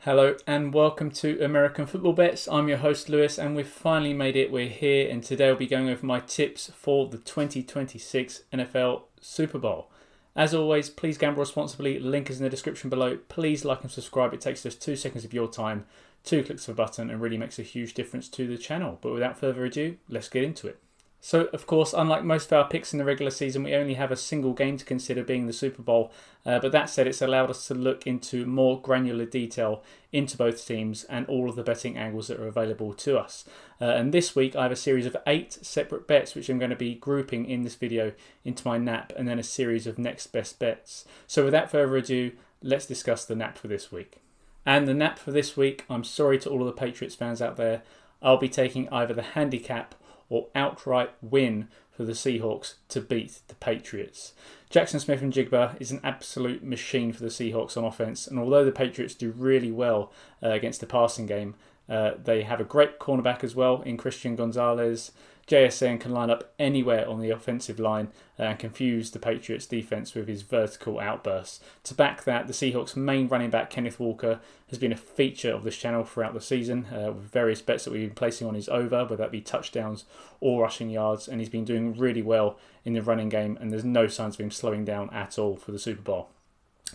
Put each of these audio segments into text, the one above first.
Hello and welcome to American Football Bets. I'm your host Lewis and we've finally made it. We're here and today I'll be going over my tips for the 2026 NFL Super Bowl. As always, please gamble responsibly. Link is in the description below. Please like and subscribe. It takes just 2 seconds of your time, 2 clicks of a button and really makes a huge difference to the channel. But without further ado, let's get into it. So, of course, unlike most of our picks in the regular season, we only have a single game to consider being the Super Bowl. But that said, it's allowed us to look into more granular detail into both teams and all of the betting angles that are available to us. And this week, I have a series of 8 separate bets, which I'm going to be grouping in this video into my NAP and then a series of next best bets. So without further ado, let's discuss the NAP for this week. And the NAP for this week, I'm sorry to all of the Patriots fans out there, I'll be taking either the handicap or outright win for the Seahawks to beat the Patriots. Jackson Smith-Njigba is an absolute machine for the Seahawks on offense, and although the Patriots do really well against the passing game, they have a great cornerback as well in Christian Gonzalez. JSN can line up anywhere on the offensive line and confuse the Patriots defense with his vertical outbursts. To back that, the Seahawks' main running back, Kenneth Walker, has been a feature of this channel throughout the season with various bets that we've been placing on his over, whether that be touchdowns or rushing yards, and he's been doing really well in the running game, and there's no signs of him slowing down at all for the Super Bowl.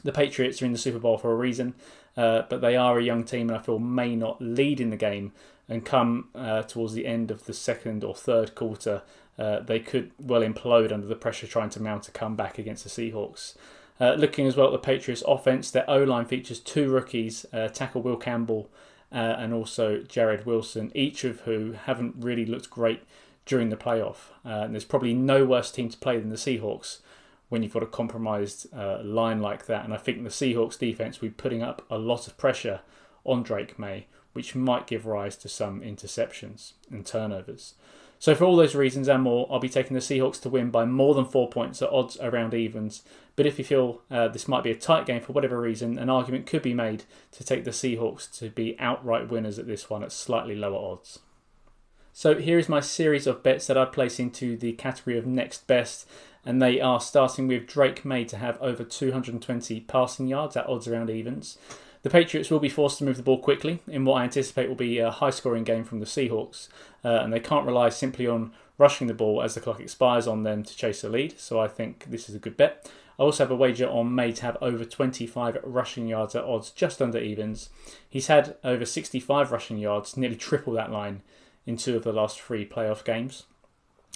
The Patriots are in the Super Bowl for a reason, but they are a young team and I feel may not lead in the game, and come towards the end of the second or third quarter, they could well implode under the pressure trying to mount a comeback against the Seahawks. Looking as well at the Patriots offense, their O-line features 2 rookies, tackle Will Campbell and also Jared Wilson, each of who haven't really looked great during the playoff. And there's probably no worse team to play than the Seahawks when you've got a compromised line like that. And I think the Seahawks defense will be putting up a lot of pressure on Drake May, which might give rise to some interceptions and turnovers. So for all those reasons and more, I'll be taking the Seahawks to win by more than 4 points at odds around evens. But if you feel this might be a tight game for whatever reason, an argument could be made to take the Seahawks to be outright winners at this one at slightly lower odds. So here is my series of bets that I place into the category of next best. And they are starting with Drake May to have over 220 passing yards at odds around evens. The Patriots will be forced to move the ball quickly in what I anticipate will be a high-scoring game from the Seahawks. And they can't rely simply on rushing the ball as the clock expires on them to chase a lead. So I think this is a good bet. I also have a wager on May to have over 25 rushing yards at odds just under evens. He's had over 65 rushing yards, nearly triple that line in 2 of the last 3 playoff games.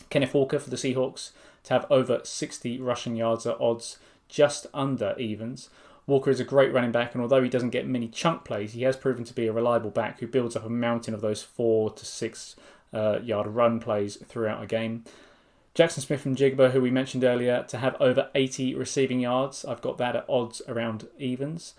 Kenneth Walker for the Seahawks to have over 60 rushing yards at odds just under evens. Walker is a great running back, and although he doesn't get many chunk plays, he has proven to be a reliable back who builds up a mountain of those 4 to 6 yard run plays throughout a game. Jackson Smith-Njigba, who we mentioned earlier, to have over 80 receiving yards. I've got that at odds around evens.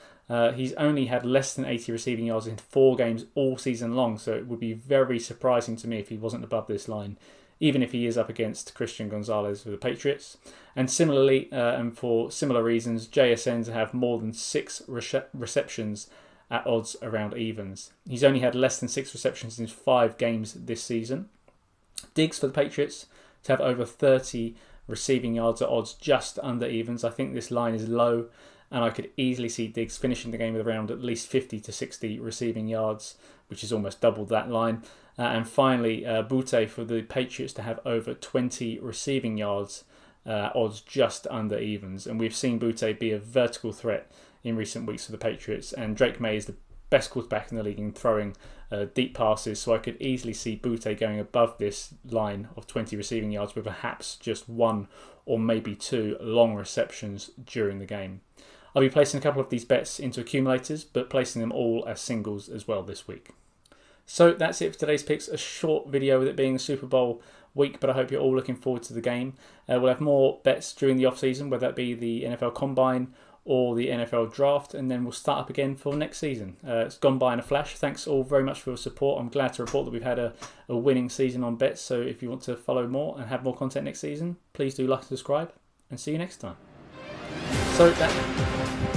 He's only had less than 80 receiving yards in 4 games all season long, so it would be very surprising to me if he wasn't above this line, even if he is up against Christian Gonzalez for the Patriots. And similarly, and for similar reasons, JSN to have more than 6 receptions at odds around evens. He's only had less than 6 receptions in 5 games this season. Diggs for the Patriots to have over 30 receiving yards at odds just under evens. I think this line is low, and I could easily see Diggs finishing the game with around at least 50 to 60 receiving yards, which is almost double that line. And finally, Boutte for the Patriots to have over 20 receiving yards odds just under evens. And we've seen Boutte be a vertical threat in recent weeks for the Patriots. And Drake May is the best quarterback in the league in throwing deep passes. So I could easily see Boutte going above this line of 20 receiving yards with perhaps just 1 or maybe 2 long receptions during the game. I'll be placing a couple of these bets into accumulators, but placing them all as singles as well this week. So that's it for today's picks. A short video with it being a Super Bowl week, but I hope you're all looking forward to the game. We'll have more bets during the off-season, whether that be the NFL Combine or the NFL Draft, and then we'll start up again for next season. It's gone by in a flash. Thanks all very much for your support. I'm glad to report that we've had a winning season on bets, so if you want to follow more and have more content next season, please do like and subscribe, and see you next time. So that...